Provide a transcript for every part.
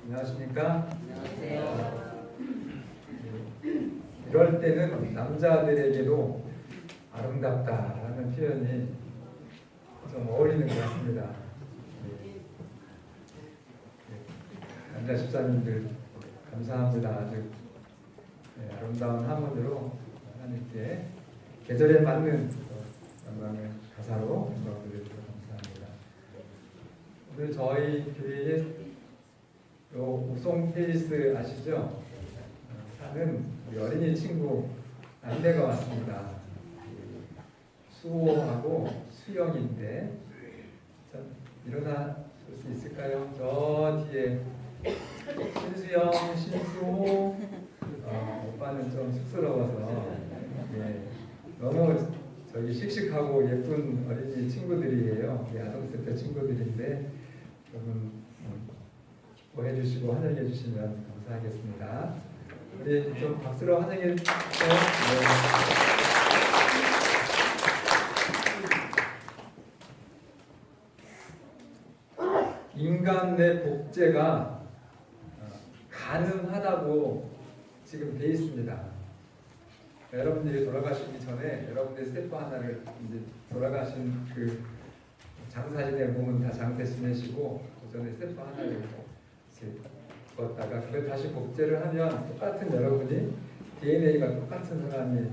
안녕하십니까? 안녕하세요. 이럴 때는 남자들에게도 아름답다라는 표현이 좀 어울리는 것 같습니다. 남자 집사님들 감사합니다. 아주 아름다운 하모니로 하나님께 계절에 맞는 영광을 가사로 영광을 드리도록 감사합니다. 오늘 저희 교회에 옥송 페리스 아시죠? 사는 우리 어린이 친구 남매가 왔습니다. 수호하고 수영인데 일어나 볼 수 있을까요? 저 뒤에 신수영, 신수호 오빠는 좀 쑥스러워서 너무 저기 씩씩하고 예쁜 어린이 친구들이에요. 아동센터 친구들인데 여러분 기뻐해 주시고 환영해 주시면 감사하겠습니다. 우리 좀 박수로 환영해 주세요. 인간 내 복제가 가능하다고 지금 돼 있습니다. 여러분들이 돌아가시기 전에 여러분들의 스태프 하나를 이제 돌아가신 그 장사진에 보면 다 장사 지내시고 그 전에 스태프 하나를 이렇게 걷다가 그걸 다시 복제를 하면 똑같은 여러분이 DNA가 똑같은 사람이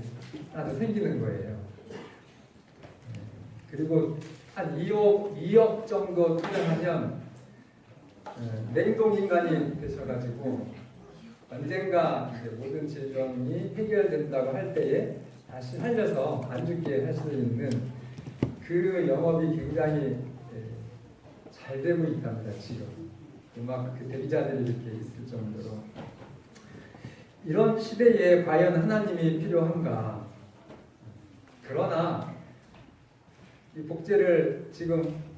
하나 생기는 거예요. 그리고 한 2억 정도 투자하면 냉동인간이 되셔가지고 언젠가 이제 모든 질병이 해결된다고 할 때에 다시 살려서 안 죽게 할 수 있는 그 영업이 굉장히 잘 되고 있답니다. 지금 음악 그 데뷔자들이 이렇게 있을 정도로. 이런 시대에 과연 하나님이 필요한가? 그러나 이 복제를 지금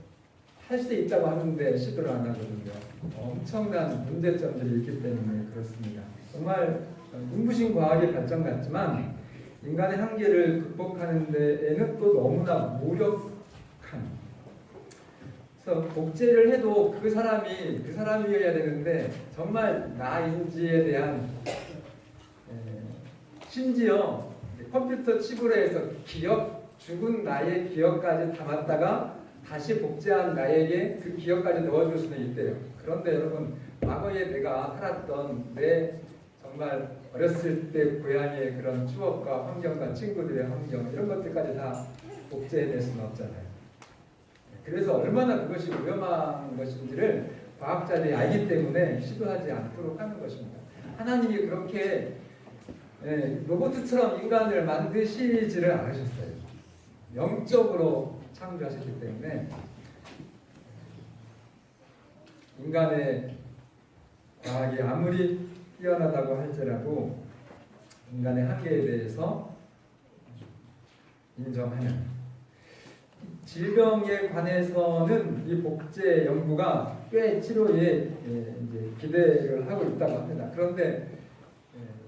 할 수 있다고 하는데 시도를 안 하거든요. 엄청난 문제점들이 있기 때문에 그렇습니다. 정말 눈부신 과학의 발전 같지만 인간의 한계를 극복하는 데에는 또 너무나 무력한. 그래서 복제를 해도 그 사람이어야 되는데 정말 나인지에 대한 심지어 컴퓨터 칩으로 해서 죽은 나의 기억까지 담았다가 다시 복제한 나에게 그 기억까지 넣어줄 수는 있대요. 그런데 여러분, 과거에 내가 살았던 내 정말 어렸을 때 고향의 그런 추억과 환경과 친구들의 환경 이런 것들까지 다 복제해낼 수는 없잖아요. 그래서 얼마나 그것이 위험한 것인지를 과학자들이 알기 때문에 시도하지 않도록 하는 것입니다. 하나님이 그렇게 로봇처럼 인간을 만드시지를 않으셨어요. 영적으로 창조하셨기 때문에 인간의 과학이 아무리 뛰어나다고 할지라도 인간의 한계에 대해서 인정하는 질병에 관해서는 이 복제 연구가 꽤 치료에 이제 기대를 하고 있다고 합니다. 그런데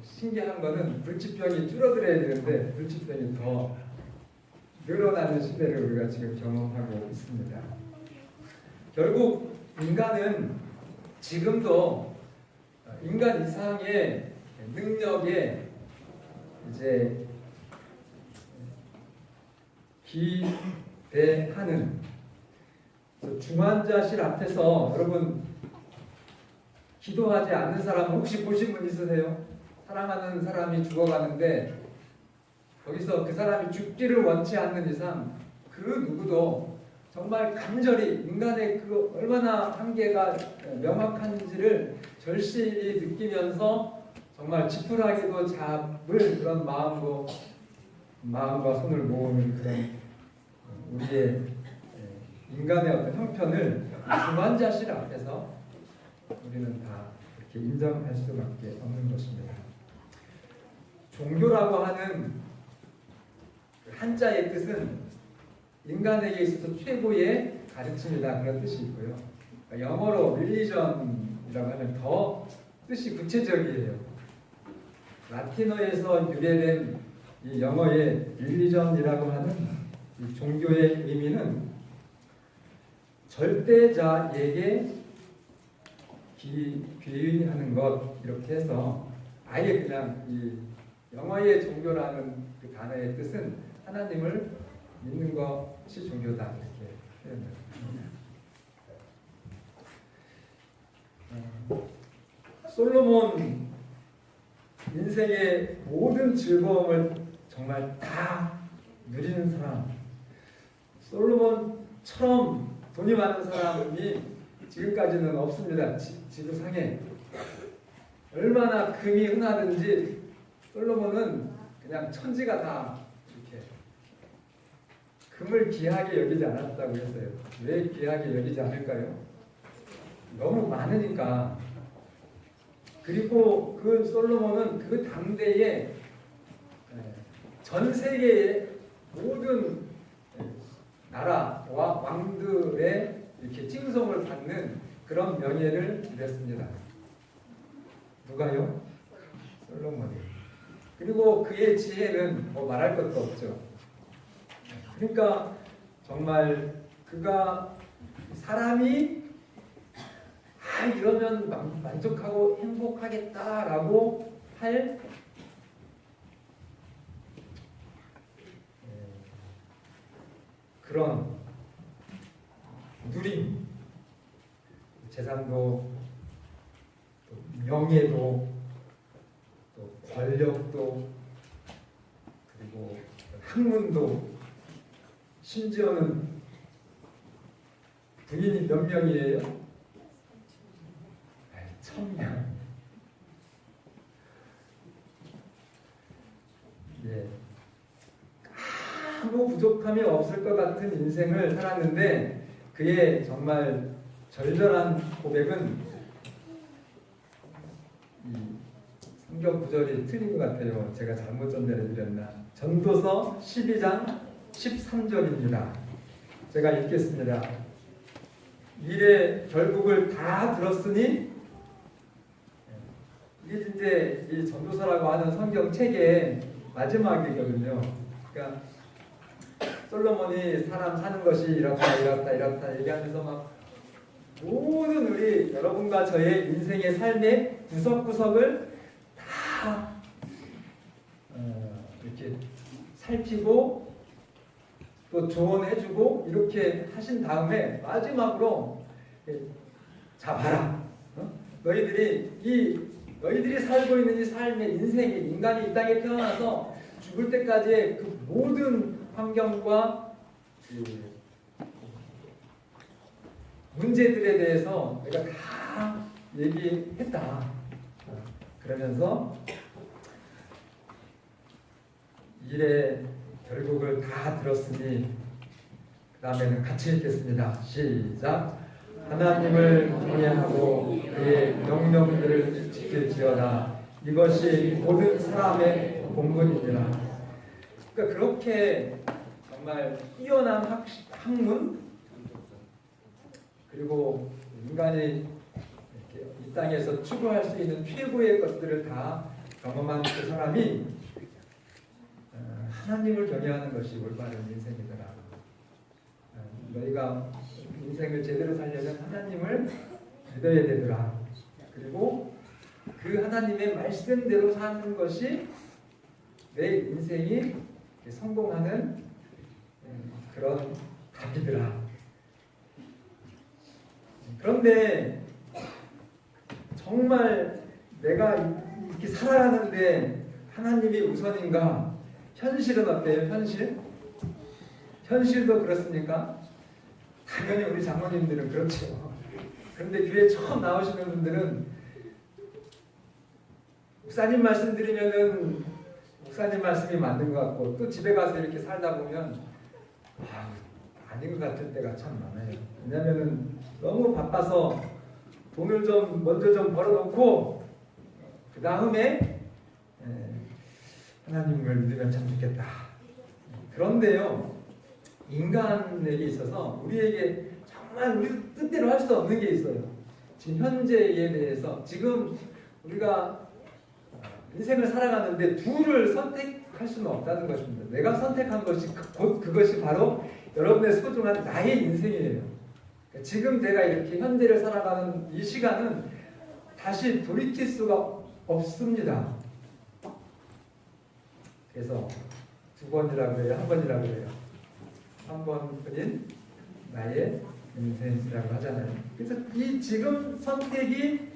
신기한 거는 불치병이 줄어들어야 되는데 불치병이 더 늘어나는 시대를 우리가 지금 경험하고 있습니다. 결국 인간은 지금도 인간 이상의 능력에 이제 기대하는 중환자실 앞에서 여러분 기도하지 않는 사람 혹시 보신 분 있으세요? 사랑하는 사람이 죽어가는데 거기서 그 사람이 죽기를 원치 않는 이상 그 누구도 정말 간절히 인간의 그 얼마나 한계가 명확한지를 절실히 느끼면서 정말 지푸라기도 잡을 그런 마음과 손을 모으는 그런 우리의 인간의 어떤 형편을 중환자실 앞에서 우리는 다 이렇게 인정할 수밖에 없는 것입니다. 종교라고 하는 한자의 뜻은 인간에게 있어서 최고의 가르침이다 그런 뜻이 있고요. 영어로 religion이라고 하면 더 뜻이 구체적이에요. 라틴어에서 유래된 이 영어의 religion이라고 하는 이 종교의 의미는 절대자에게 귀의하는 것 이렇게 해서 아예 그냥 이 영어의 종교라는 그 단어의 뜻은 하나님을 믿는 것이 종교다 이렇게 표현합니다. 솔로몬 인생의 모든 즐거움을 정말 다 누리는 사람, 솔로몬처럼 돈이 많은 사람이 지금까지는 없습니다. 지구상에 얼마나 금이 흔하든지 솔로몬은 그냥 천지가 다 이렇게 금을 귀하게 여기지 않았다고 했어요. 왜 귀하게 여기지 않을까요? 너무 많으니까. 그리고 그 솔로몬은 그 당대에 전 세계의 모든 나라와 왕들의 이렇게 칭송을 받는 그런 명예를 누렸습니다. 누가요? 솔로몬이. 그리고 그의 지혜는 뭐 말할 것도 없죠. 그러니까 정말 그가 사람이 이러면 만족하고 행복하겠다라고 할 그런 누림, 재산도, 또 명예도, 또 권력도, 그리고 학문도, 심지어는 부인이 몇 명이에요? 1000명. 예. 아무 부족함이 없을 것 같은 인생을 살았는데 그의 정말 절절한 고백은 이 성경 구절이 틀린 것 같아요. 제가 잘못 전달해드렸나. 전도서 12장 13절입니다. 제가 읽겠습니다. 일의 결국을 다 들었으니, 이게 이제 이 전도서라고 하는 성경 책의 마지막이거든요. 그러니까 솔로몬이 사람 사는 것이 이렇다 얘기하면서 막 모든 우리 여러분과 저의 인생의 삶의 구석구석을 다 이렇게 살피고 또 조언해주고 이렇게 하신 다음에 마지막으로 자 봐라, 너희들이 살고 있는 이 삶의 인생의 인간이 이 땅에 태어나서 죽을 때까지의 그 모든 환경과 그 문제들에 대해서 내가 다 얘기했다. 그러면서 일의 결국을 다 들었으니 그 다음에는 같이 읽겠습니다. 시작. 하나님을 경외하고 그의 명령들을 지킬지어다. 이것이 모든 사람의 본분이니라. 그러니까 그렇게 정말 뛰어난 학문, 그리고 인간이 이 땅에서 추구할 수 있는 최고의 것들을 다 경험한 그 사람이 하나님을 경외하는 것이 올바른 인생이더라. 너희가 인생을 제대로 살려면 하나님을 믿어야 되더라. 그리고 그 하나님의 말씀대로 사는 것이 내 인생이 성공하는 그런 답이더라. 그런데 정말 내가 이렇게 살아가는데 하나님이 우선인가? 현실은 어때요? 현실도 그렇습니까? 당연히 우리 장로님들은 그렇죠. 그런데 교회 처음 나오시는 분들은 목사님 말씀 드리면은 목사님 말씀이 맞는 것 같고, 또 집에 가서 이렇게 살다 보면 아닌 것 같을 때가 참 많아요. 왜냐면은 너무 바빠서 돈을 먼저 벌어놓고 그 다음에 하나님을 믿으면 참 좋겠다. 그런데요, 인간에게 있어서 우리에게 정말 우리 뜻대로 할 수 없는 게 있어요. 지금 현재에 대해서 지금 우리가 인생을 살아가는데 둘을 선택할 수는 없다는 것입니다. 내가 선택한 것이 곧 그것이 바로 여러분의 소중한 나의 인생이에요. 지금 내가 이렇게 현재를 살아가는 이 시간은 다시 돌이킬 수가 없습니다. 그래서 두 번이라고 해요? 한 번이라고 해요? 한 번뿐인 나의 인생이라고 하잖아요. 그래서 이 지금 선택이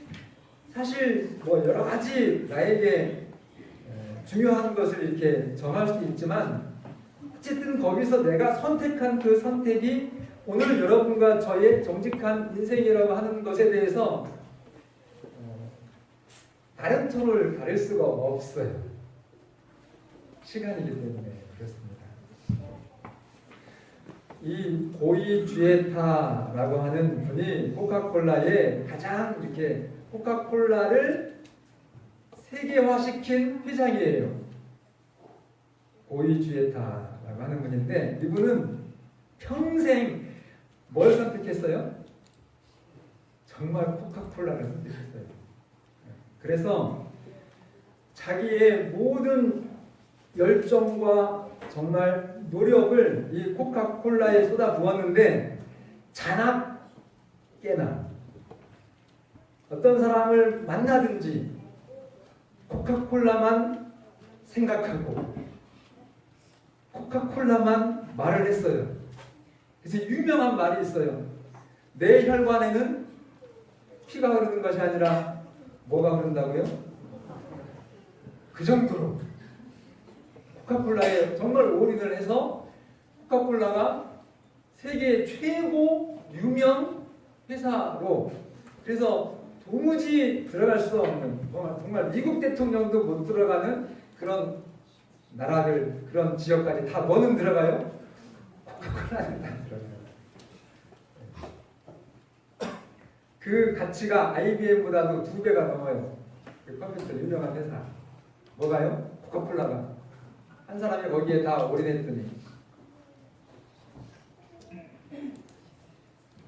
사실 뭐 여러 가지 나에게 중요한 것을 이렇게 정할 수 있지만 어쨌든 거기서 내가 선택한 그 선택이 오늘 여러분과 저의 정직한 인생이라고 하는 것에 대해서 다른 토를 가릴 수가 없어요. 시간이기 때문에 그렇습니다. 이 고이 주에타라고 하는 분이 코카콜라의 가장 이렇게 코카콜라를 세계화시킨 회장이에요. 고이 주에타라고 하는 분인데 이분은 평생 뭘 선택했어요? 정말 코카콜라를 선택했어요. 그래서 자기의 모든 열정과 정말 노력을 이 코카콜라에 쏟아부었는데 자나 깨나 어떤 사람을 만나든지 코카콜라만 생각하고 코카콜라만 말을 했어요. 그래서 유명한 말이 있어요. 내 혈관에는 피가 흐르는 것이 아니라 뭐가 흐른다고요? 그 정도로 코카콜라에 정말 올인을 해서 코카콜라가 세계 최고 유명 회사로, 그래서 도무지 들어갈 수 없는, 정말 미국 대통령도 못 들어가는 그런 나라들, 그런 지역까지 다 뭐는 들어가요? 코카콜라는 다 들어가요. 그 가치가 IBM보다도 2배가 넘어요. 그 컴퓨터 유명한 회사. 뭐가요? 코카콜라가. 한 사람이 거기에 다 올인했더니.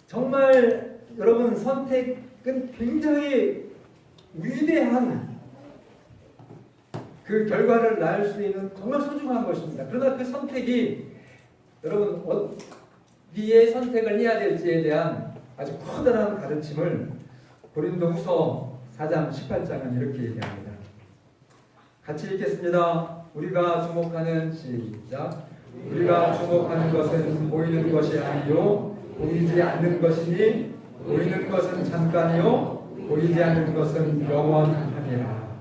정말 여러분 선택은 굉장히 위대한 그 결과를 낳을 수 있는 정말 소중한 것입니다. 그러나 그 선택이 여러분 어디에 선택을 해야 될지에 대한 아주 커다란 가르침을 고린도후서 4장 18장은 이렇게 얘기합니다. 같이 읽겠습니다. 우리가 주목하는 시작. 우리가 주목하는 것은 보이는 것이 아니요 보이지 않는 것이니 보이는 것은 잠깐이요 보이지 않는 것은 영원하니라.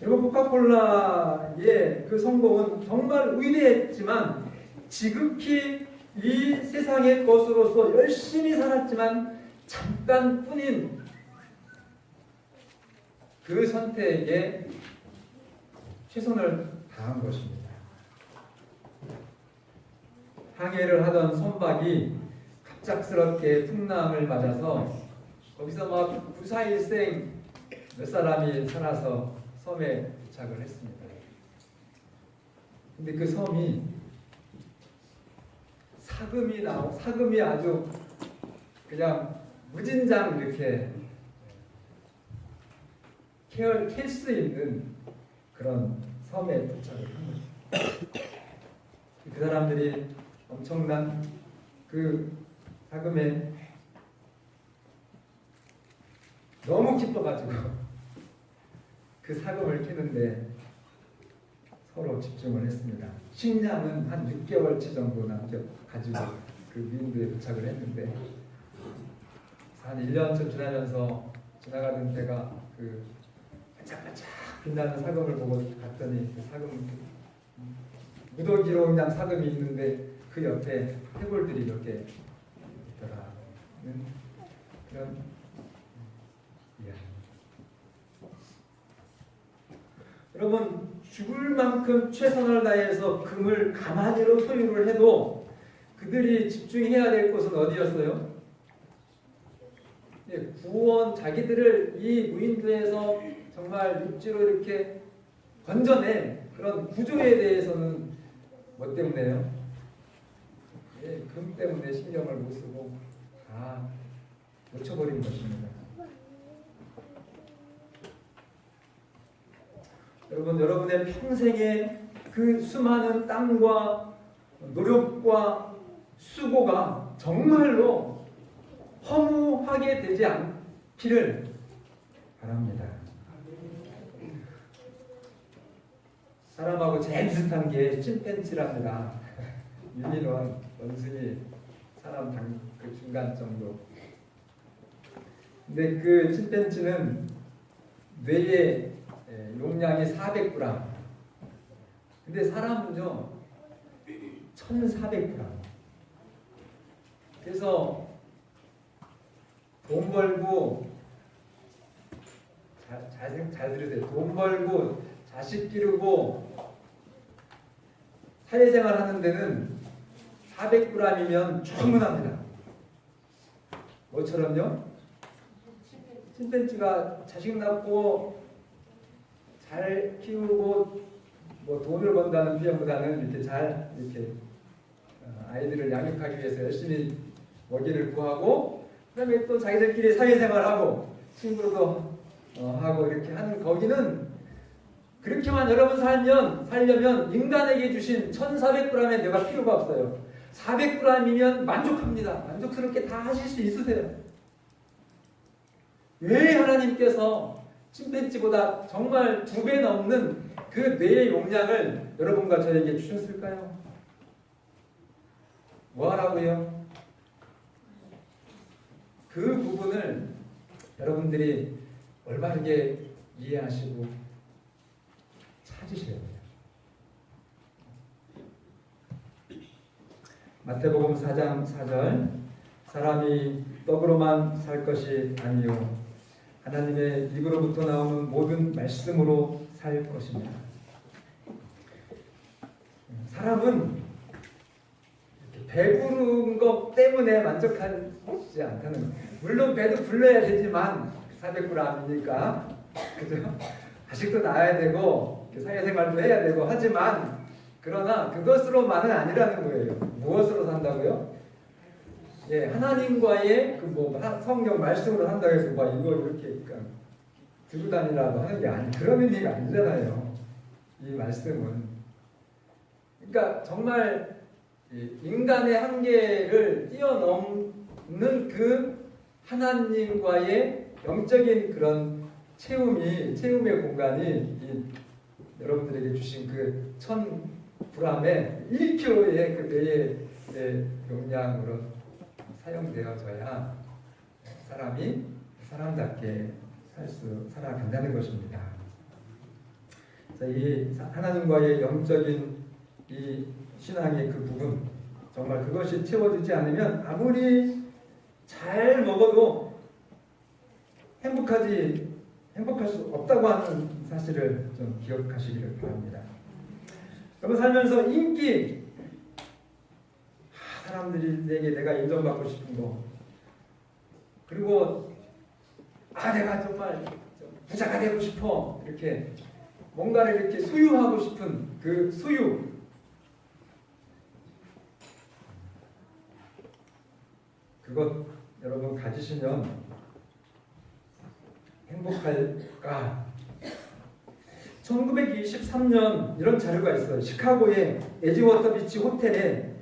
여러분 코카콜라의 그 성공은 정말 위대했지만 지극히 이 세상의 것으로서 열심히 살았지만 잠깐뿐인 그 선택에 최선을 다한 것입니다. 항해를 하던 선박이 갑작스럽게 풍랑을 맞아서 거기서 막 구사일생 몇 사람이 살아서 섬에 도착을 했습니다. 근데 그 섬이 사금이 아주 그냥 무진장 이렇게 캘 수 있는 그런 섬에 도착을 한 것입니다. 그 사람들이 엄청난 그 사금에 너무 기뻐가지고 그 사금을 캐는데 서로 집중을 했습니다. 식량은 한 6개월치 정도 가지고 그 미인도에 도착을 했는데 한 1년쯤 지나면서 지나가던 때가 그 반짝반짝 빛나는 사금을 보고 갔더니 그 사금 무더기로 그냥 사금이 있는데 그 옆에 해골들이 이렇게 있더라는 그런 이야기. 여러분 죽을 만큼 최선을 다해서 금을 가마니로 소유를 해도 그들이 집중해야 될 곳은 어디였어요? 구원, 자기들을 이 무인도에서 정말 육지로 이렇게 건져낸 그런 구조에 대해서는 뭐 때문에요? 금 때문에 신경을 못 쓰고 다 놓쳐버린 것입니다. 여러분의 평생의 그 수많은 땀과 노력과 수고가 정말로 허무하게 되지 않기를 바랍니다. 사람하고 제일 비슷한 게 침팬지랍니다. 유기농, 원숭이, 사람 그 중간 정도. 근데 그 침팬지는 뇌의 용량이 400g. 근데 사람은요 1400g. 그래서 돈 벌고 잘 들으세요. 돈 벌고 자식 기르고 사회생활 하는 데는 400g이면 충분합니다. 뭐처럼요? 침팬지가 자식 낳고 잘 키우고 뭐 돈을 번다는 비용보다는 이렇게 잘 이렇게 아이들을 양육하기 위해서 열심히 먹이를 구하고 그다음에 또 자기들끼리 사회생활하고 친구도 하고 이렇게 하는 거기는 그렇게만 여러분 살려면 인간에게 주신 1400g의 뇌가 필요가 없어요. 400g이면 만족합니다. 만족스럽게 다 하실 수 있으세요. 왜 하나님께서 침팬지보다 정말 2배 넘는 그 뇌의 용량을 여러분과 저에게 주셨을까요? 뭐 하라고요? 그 부분을 여러분들이 올바르게 이해하시고 찾으셔야 돼요. 마태복음 4장 4절 사람이 떡으로만 살 것이 아니요 하나님의 입으로부터 나오는 모든 말씀으로 살 것입니다. 사람은 배부른 것 때문에 만족하지 않다는, 물론 배도 불러야 되지만 400g이니까 그죠? 자식도 낳아야 되고 사회생활도 해야 되고 하지만 그러나 그것으로만은 아니라는 거예요. 무엇으로 산다고요? 예, 하나님과의 그 뭐 성경 말씀으로 산다고 해서 막 이거 이렇게 들고 다니라고 하는 게 그런 의미가 아니잖아요. 이 말씀은. 그러니까 정말 인간의 한계를 뛰어넘는 그 하나님과의 영적인 그런 체험의 공간이 여러분들에게 주신 그 1000g의 1kg의 그 뇌의 용량으로 사용되어져야 사람이 사람답게 살아간다는 것입니다. 이 하나님과의 영적인 이 신앙의 그 부분, 정말 그것이 채워지지 않으면 아무리 잘 먹어도 행복할 수 없다고 하는 사실을 좀 기억하시기를 바랍니다. 여러분 살면서 인기, 사람들에게 내가 인정받고 싶은 거, 그리고 내가 정말 부자가 되고 싶어, 이렇게 뭔가를 이렇게 소유하고 싶은 그 소유, 그것 여러분 가지시면 행복할까? 1923년 이런 자료가 있어요. 시카고의 에지워터 비치 호텔에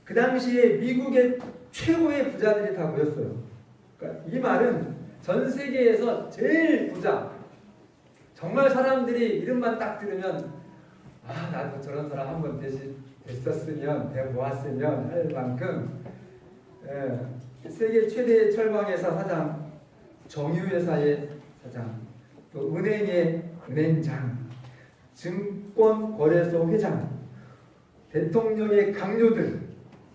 그 당시에 미국의 최고의 부자들이 다 모였어요. 그러니까 이 말은 전 세계에서 제일 부자, 정말 사람들이 이름만 딱 들으면 나도 저런 사람 한번 됐었으면, 돼 모았으면 할 만큼, 세계 최대의 철강회사 사장, 정유회사의 사장, 또 은행의 은행장, 증권거래소 회장, 대통령의 강요들,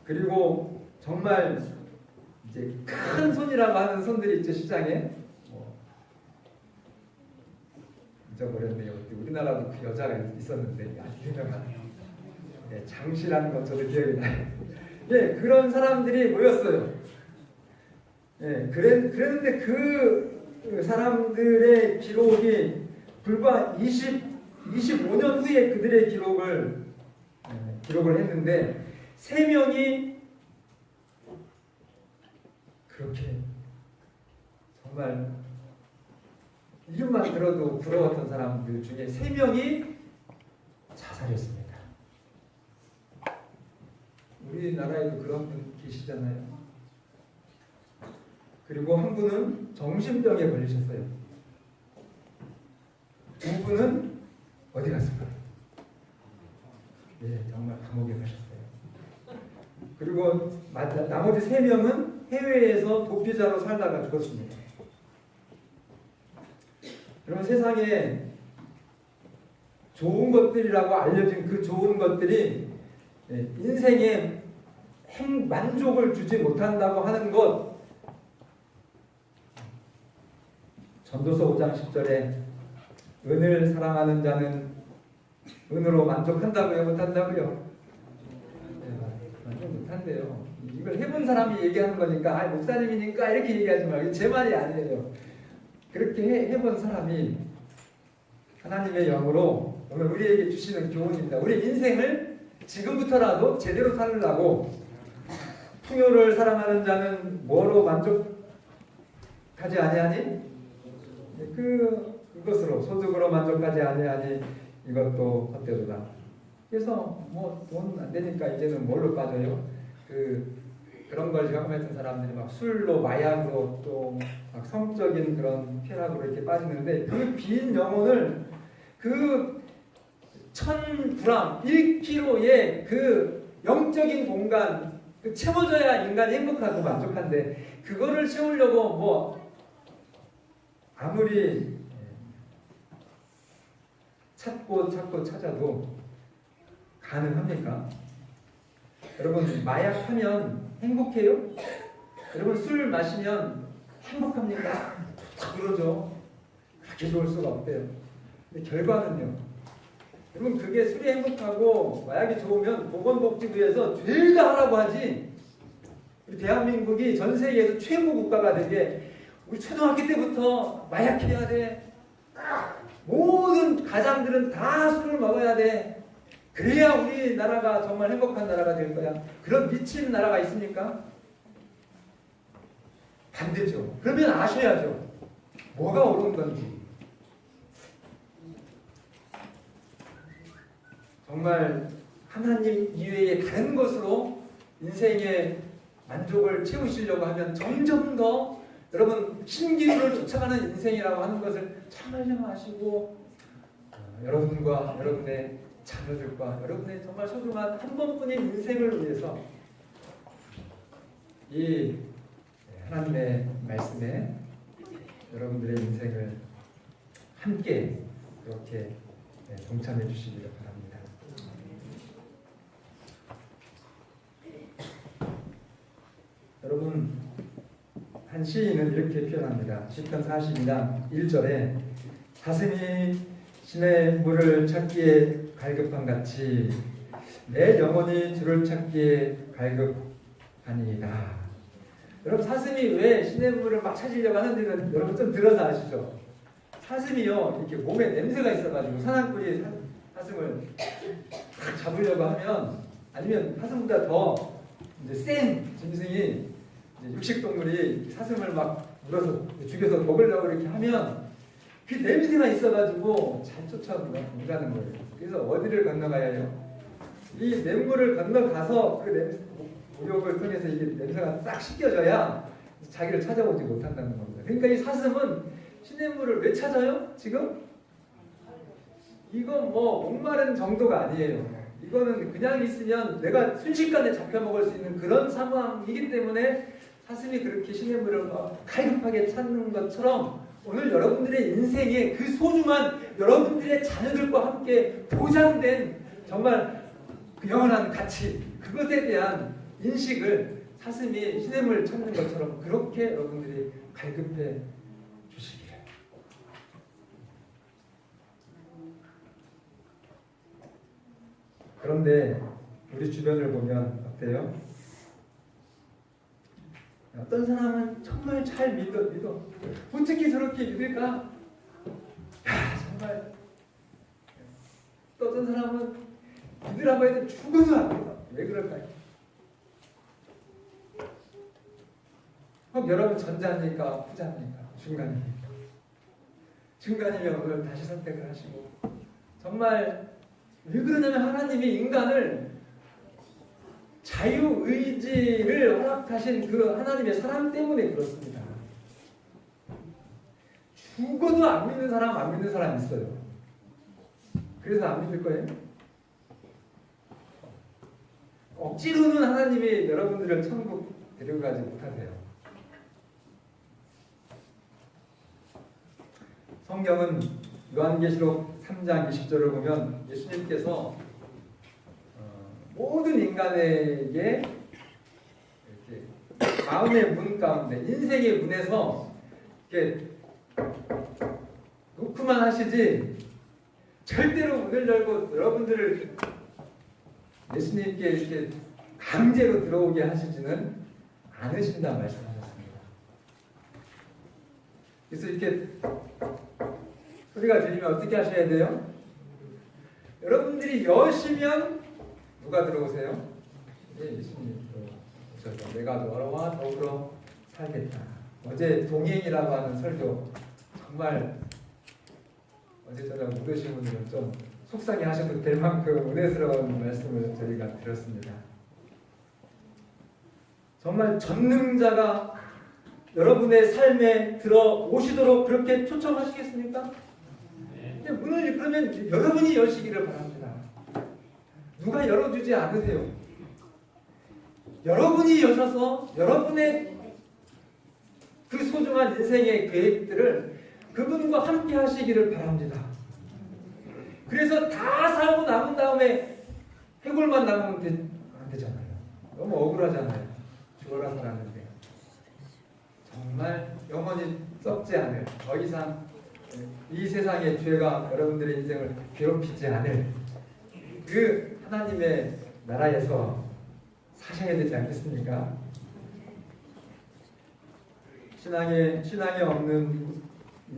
그리고 정말 이제 큰 손이라고 하는 손들이 있죠. 시장에 잊어버렸네요. 우리나라도 그 여자가 있었는데 아주 유명한 장씨라는 건 저도 기억이 나요. 그런 사람들이 모였어요. 그랬는데 그 사람들의 기록이 불과 25년 후에 그들의 기록을 했는데 3명이 그렇게 정말 이름만 들어도 부러웠던 사람들 중에 3명이 자살했습니다. 우리나라에도 그런 분 계시잖아요. 그리고 한 분은 정신병에 걸리셨어요. 두 분은 어디 갔을까? 예, 정말 감옥에 가셨어요. 그리고 나머지 3명은 해외에서 도피자로 살다가 죽었습니다. 여러분, 세상에 좋은 것들이라고 알려진 그 좋은 것들이 인생에 만족을 주지 못한다고 하는 것, 전도서 5장 10절에 은을 사랑하는 자는 은으로 만족한다고요? 못한다고요? 만족 못한대요. 이걸 해본 사람이 얘기하는 거니까, 목사님이니까 이렇게 얘기하지 말고, 제 말이 아니에요. 그렇게 해본 사람이 하나님의 영으로 오늘 우리에게 주시는 교훈입니다. 우리 인생을 지금부터라도 제대로 살려고, 풍요를 사랑하는 자는 뭐로 만족하지 아니하니? 그것으로, 소득으로 만족하지 아니하니 이것도 헛되도다. 그래서 뭐 돈 안 되니까 이제는 뭘로 빠져요? 그런 걸 경험했던 사람들이 막 술로, 마약으로, 또 막 성적인 그런 쾌락으로 이렇게 빠지는데, 그 빈 영혼을 그 1000g, 1kg의 그 영적인 공간, 채워져야 인간이 행복하고 만족한데, 그거를 채우려고 뭐 아무리 찾고 찾아도 가능합니까? 여러분, 마약하면 행복해요? 여러분, 술 마시면 행복합니까? 그러죠. 그렇게 좋을 수가 없대요. 근데 결과는요. 여러분, 그게 술이 행복하고 마약이 좋으면 보건복지부에서 죄를 다 하라고 하지. 우리 대한민국이 전 세계에서 최고 국가가 되게, 우리 초등학교 때부터 마약해야 돼. 모든 가장들은 다 술을 먹어야 돼. 그래야 우리나라가 정말 행복한 나라가 될 거야. 그런 미친 나라가 있습니까? 반대죠. 그러면 아셔야죠. 뭐가 옳은 건지. 정말 하나님 이외의 다른 것으로 인생의 만족을 채우시려고 하면 점점 더 여러분 신기루를 쫓아가는 인생이라고 하는 것을 정말 좀 아시고, 여러분과 여러분의 자녀들과 여러분의 정말 소중한 한 번뿐인 인생을 위해서 이 하나님의 말씀에 여러분들의 인생을 함께 이렇게 동참해 주시기를 바랍니다. 여러분, 한 시인은 이렇게 표현합니다. 시편 42장 1절에 사슴이 신의 물을 찾기에 갈급한 같이 내 영혼이 주를 찾기에 갈급하니이다. 여러분, 사슴이 왜 신의 물을 막 찾으려고 하는지는 여러분 좀 들어서 아시죠? 사슴이요, 이렇게 몸에 냄새가 있어가지고 사냥꾼이 사슴을 딱 잡으려고 하면, 아니면 사슴보다 더 이제 센 짐승이, 육식동물이 사슴을 막 물어서 죽여서 먹으려고 이렇게 하면 그 냄새가 있어가지고 잘 쫓아오가는 거예요. 그래서 어디를 건너가야 해요? 이 냇물을 건너가서 그 냄새, 목욕을 통해서 이게 냄새가 싹 씻겨져야 자기를 찾아오지 못한다는 겁니다. 그러니까 이 사슴은 시냇물을 왜 찾아요? 지금? 이건 뭐 목마른 정도가 아니에요. 이거는 그냥 있으면 내가 순식간에 잡혀먹을 수 있는 그런 상황이기 때문에 사슴이 그렇게 시냇물을 갈급하게 찾는 것처럼, 오늘 여러분들의 인생에 그 소중한 여러분들의 자녀들과 함께 보장된 정말 그 영원한 가치, 그것에 대한 인식을 사슴이 시냇물을 찾는 것처럼 그렇게 여러분들이 갈급해 주시기를. 그런데 우리 주변을 보면 어때요? 어떤 사람은 정말 잘 믿어. 어떻게 저렇게 믿을까? 야, 정말. 또 어떤 사람은 믿으라고 해도 죽어도 안 믿어. 왜 그럴까요? 여러분 전자입니까? 후자입니까? 중간입니까? 중간이면 오늘 다시 선택을 하시고, 정말 왜 그러냐면 하나님이 인간을 자유의지를 허락하신 그 하나님의 사랑 때문에 그렇습니다. 죽어도 안 믿는 사람, 안 믿는 사람 있어요. 그래서 안 믿을 거예요? 억지로는 하나님이 여러분들을 천국 데려가지 못하세요. 성경은 요한계시록 3장 20절을 보면 예수님께서 모든 인간에게 이렇게 마음의 문 가운데, 인생의 문에서 이렇게 놓고만 하시지 절대로 문을 열고 여러분들을 예수님께 이렇게 강제로 들어오게 하시지는 않으신다 말씀하셨습니다. 그래서 이렇게 소리가 들리면 어떻게 하셔야 돼요? 여러분들이 여시면 누가 들어오세요? 네, 예수님 들어오셔서 내가 너와 더불어 살겠다. 어제 동행이라고 하는 설교 정말 어제 저녁 못 오신 분들은 좀 속상해 하셔도 될 만큼 은혜스러운 말씀을 저희가 들었습니다. 정말 전능자가 여러분의 삶에 들어오시도록 그렇게 초청하시겠습니까? 네. 문을 그러면 여러분이 여시기를 바랍니다. 누가 열어주지 않으세요. 여러분이 여셔서 여러분의 그 소중한 인생의 계획들을 그분과 함께 하시기를 바랍니다. 그래서 다 살고 남은 다음에 해골만 남으면 안 되잖아요. 너무 억울하잖아요. 죽어라 살았는데. 정말 영원히 썩지 않을, 더 이상 이 세상의 죄가 여러분들의 인생을 괴롭히지 않을 그 하나님의 나라에서 사셔야 되지 않겠습니까? 신앙이 없는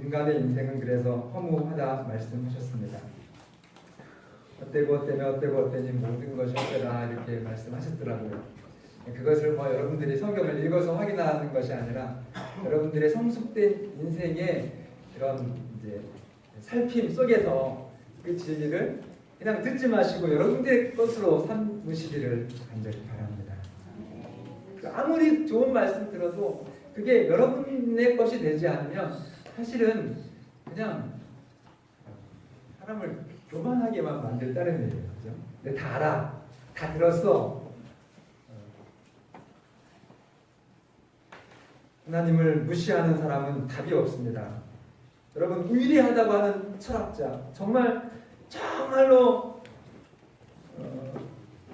인간의 인생은 그래서 허무하다 말씀하셨습니다. 어때고 어때니 모든 것이 어때라 이렇게 말씀하셨더라고요. 그것을 여러분들이 성경을 읽어서 확인하는 것이 아니라 여러분들의 성숙된 인생의 그런 이제 살핌 속에서 그 진리를 그냥 듣지 마시고 여러분들의 것으로 삼으시기를 간절히 바랍니다. 아무리 좋은 말씀 들어도 그게 여러분의 것이 되지 않으면 사실은 그냥 사람을 교만하게만 만들 따름이에요. 그죠? 근데 다 알아. 다 들었어. 하나님을 무시하는 사람은 답이 없습니다. 여러분, 위대하다고 하는 철학자, 정말로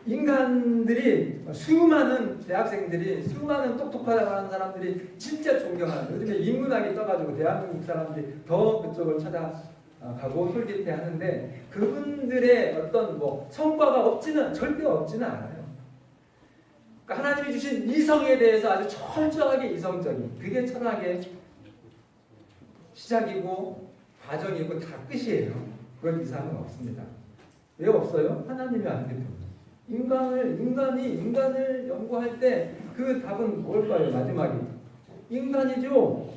인간들이 수많은 대학생들이 수많은 똑똑하다고 하는 사람들이 진짜 존경하는, 요즘에 인문학이 떠가지고 대한민국 사람들이 더 그쪽을 찾아가고 솔깃해하는데 그분들의 어떤 성과가 절대 없지는 않아요. 그러니까 하나님이 주신 이성에 대해서 아주 철저하게 이성적인, 그게 철학의 시작이고 과정이고 다 끝이에요. 그런 이상은 없습니다. 왜 없어요? 하나님이 안 되기 때문에. 인간을 연구할 때 그 답은 뭘까요? 마지막이 인간이죠.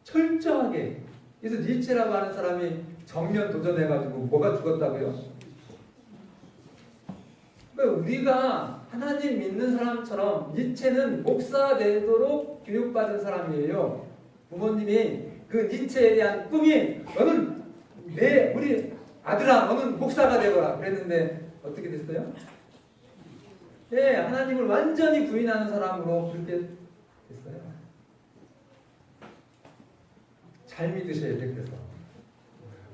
철저하게. 그래서 니체라고 하는 사람이 정면 도전해가지고 뭐가 죽었다고요? 그러니까 우리가 하나님 믿는 사람처럼 니체는 목사 되도록 교육받은 사람이에요. 부모님이 그 니체에 대한 꿈이 너는 우리 아들아 너는 목사가 되거라 그랬는데 어떻게 됐어요? 네, 하나님을 완전히 부인하는 사람으로 그렇게 됐어요. 잘 믿으셔야 돼요. 그래서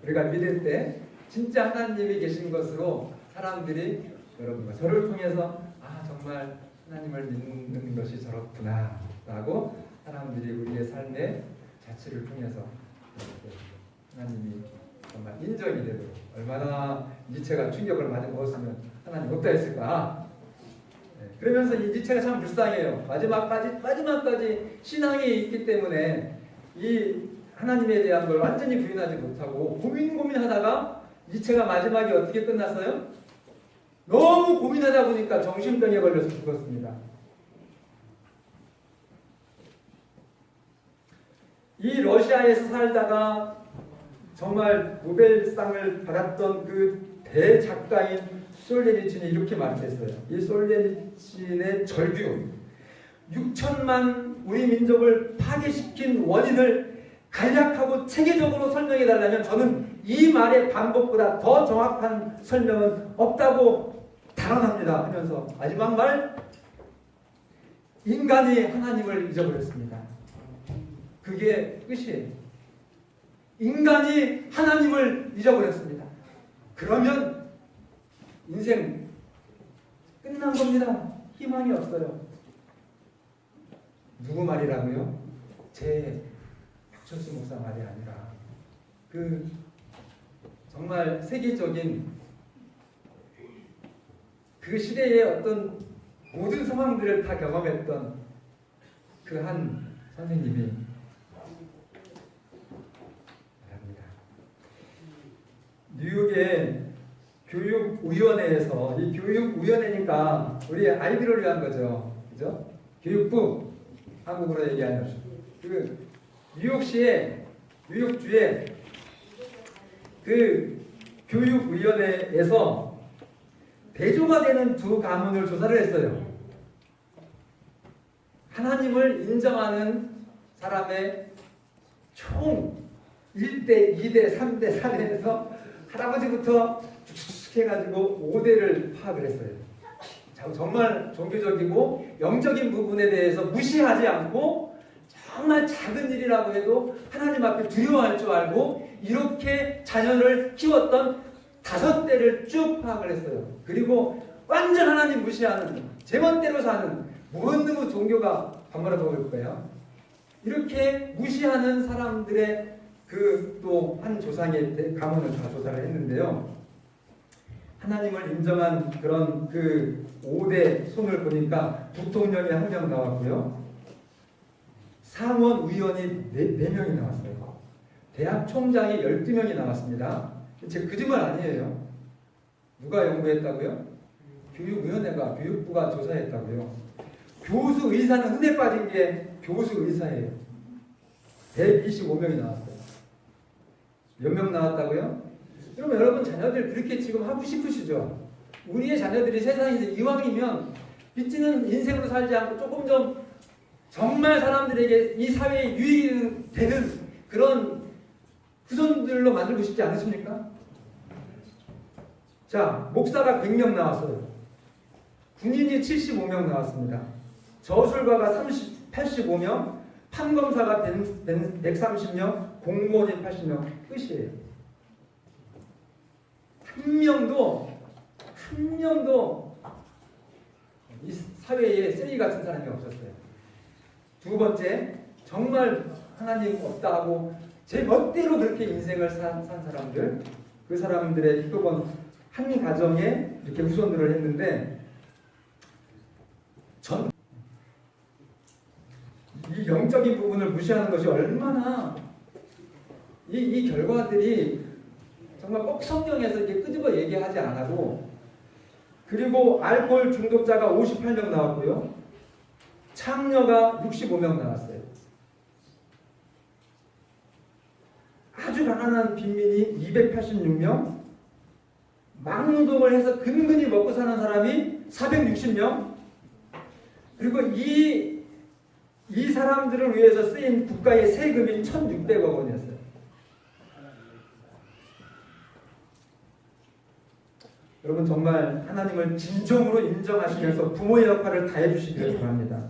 우리가 믿을 때 진짜 하나님이 계신 것으로 사람들이 여러분과 저를 통해서 정말 하나님을 믿는 것이 저렇구나 라고 사람들이 우리의 삶의 자취를 통해서 하나님이 정말 인정이 되도록, 얼마나 니체가 충격을 많이 먹었으면 하나님 없다 했을까. 그러면서 이 니체가 참 불쌍해요. 마지막까지 신앙이 있기 때문에 이 하나님에 대한 걸 완전히 부인하지 못하고 고민하다가 니체가 마지막에 어떻게 끝났어요? 너무 고민하다 보니까 정신병에 걸려서 죽었습니다. 이 러시아에서 살다가 정말 노벨상을 받았던 그 대작가인 솔제니친이 이렇게 말했어요. 이 솔제니친의 절규, 6천만 우리 민족을 파괴시킨 원인을 간략하고 체계적으로 설명해 달라면 저는 이 말의 반복보다 더 정확한 설명은 없다고 단언합니다 하면서 마지막 말, 인간이 하나님을 잊어버렸습니다. 그게 끝이에요. 인간이 하나님을 잊어버렸습니다. 그러면 인생 끝난 겁니다. 희망이 없어요. 누구 말이라고요? 제 박철수 목사 말이 아니라 그 정말 세계적인 그 시대의 어떤 모든 상황들을 다 경험했던 그 한 선생님이 말합니다. 뉴욕의 교육위원회에서, 이 교육위원회니까 우리 아이들을 위한 거죠. 그죠? 교육부, 한국으로 얘기하면 그 뉴욕시의, 뉴욕주의 그 교육위원회에서 대조가 되는 두 가문을 조사를 했어요. 하나님을 인정하는 사람의 총 1대, 2대, 3대, 4대에서 할아버지부터 쭉 해가지고 5대를 파악을 했어요. 정말 종교적이고 영적인 부분에 대해서 무시하지 않고 정말 작은 일이라고 해도 하나님 앞에 두려워할 줄 알고 이렇게 자녀를 키웠던 5대를 쭉 파악을 했어요. 그리고 완전 하나님 무시하는, 제 멋대로 사는, 무엇 종교가 반말을 먹을 거예요. 이렇게 무시하는 사람들의 그 또 한 조상의 가문을 다 조사를 했는데요. 하나님을 인정한 그런 그 5대 손을 보니까 부통령이 1명 나왔고요. 상원의원이 4명이 나왔어요. 대학 총장이 12명이 나왔습니다. 제 거짓말 아니에요. 누가 연구했다고요? 교육위원회가, 교육부가 조사했다고요. 교수 의사는 흔해 빠진 게 교수 의사예요. 125명이 나왔어요. 몇 명 나왔다고요? 그러면 여러분 자녀들 그렇게 지금 하고 싶으시죠? 우리의 자녀들이 세상에서 이왕이면 빚지는 인생으로 살지 않고 조금 좀 정말 사람들에게 이 사회에 유익이 되는 그런 후손들로 만들고 싶지 않으십니까? 자, 목사가 100명 나왔어요. 군인이 75명 나왔습니다. 저술가가 85명, 판검사가 130명, 공무원이 80명. 끝이에요. 한 명도 이 사회에 쓰레기 같은 사람이 없었어요. 두 번째, 정말 하나님 없다 하고 제 멋대로 그렇게 인생을 산 사람들, 그 사람들의 기도본 한 가정에 이렇게 후손들을 했는데, 이 영적인 부분을 무시하는 것이 얼마나 이 결과들이 정말 꼭 성경에서 이렇게 끄집어 얘기하지 않아도, 그리고 알코올 중독자가 58명 나왔고요. 창녀가 65명 나왔어요. 아주 가난한 빈민이 286명, 막노동을 해서 근근히 먹고 사는 사람이 460명, 그리고 이 사람들을 위해서 쓰인 국가의 세금이 1,600억 원이었어요. 여러분 정말 하나님을 진정으로 인정하시면서 부모의 역할을 다해 주시기를 바랍니다.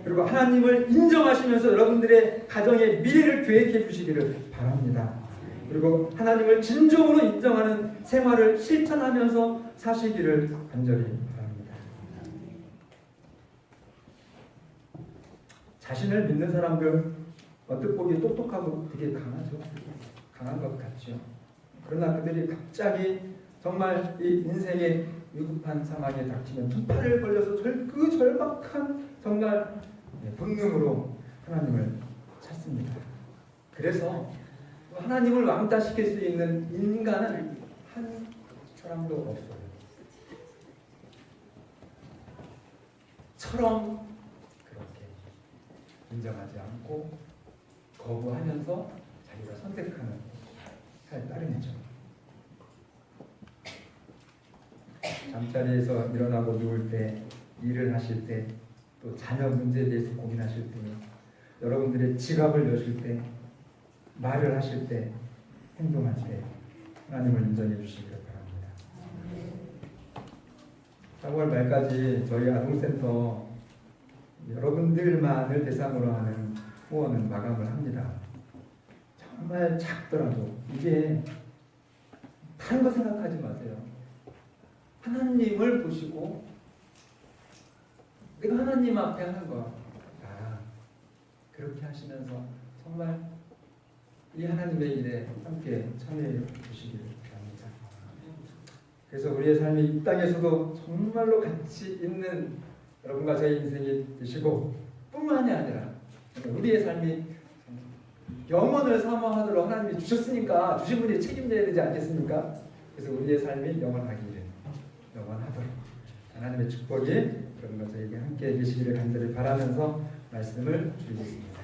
그리고 하나님을 인정하시면서 여러분들의 가정의 미래를 계획해 주시기를 바랍니다. 그리고 하나님을 진정으로 인정하는 생활을 실천하면서 사시기를 간절히 바랍니다. 자신을 믿는 사람들 언뜻 보기 똑똑하고 되게 강하죠. 강한 것 같죠. 그러나 그들이 갑자기 정말 이 인생의 위급한 상황에 닥치면 두 팔을 벌려서 그 절박한 정말 본능으로 하나님을 찾습니다. 그래서 하나님을 왕따시킬 수 있는 인간은 한 사람도 없어요. 처럼 그렇게 인정하지 않고 거부하면서 자기가 선택하는 삶 따름이죠. 잠자리에서 일어나고 누울 때, 일을 하실 때, 또 자녀 문제에 대해서 고민하실 때, 여러분들의 지갑을 여실 때, 말을 하실 때, 행동할 때 하나님을 인정해 주시기를 바랍니다. 4월 말까지 저희 아동센터 여러분들만을 대상으로 하는 후원을 마감을 합니다. 정말 작더라도 이게 다른 거 생각하지 마세요. 하나님을 보시고 내가 하나님 앞에 하는 거야. 그렇게 하시면서 정말 이 하나님의 일에 함께 참여해 주시기를 바랍니다. 그래서 우리의 삶이 이 땅에서도 정말로 가치 있는 여러분과 저의 인생이 되시고 뿐만이 아니라 우리의 삶이 영원을 사모하도록 하나님이 주셨으니까 주신 분이 책임져야 되지 않겠습니까? 그래서 우리의 삶이 영원하기를 영원하도록 하나님의 축복이 여러분과 저에게 함께 계시기를 간절히 바라면서 말씀을 드리겠습니다.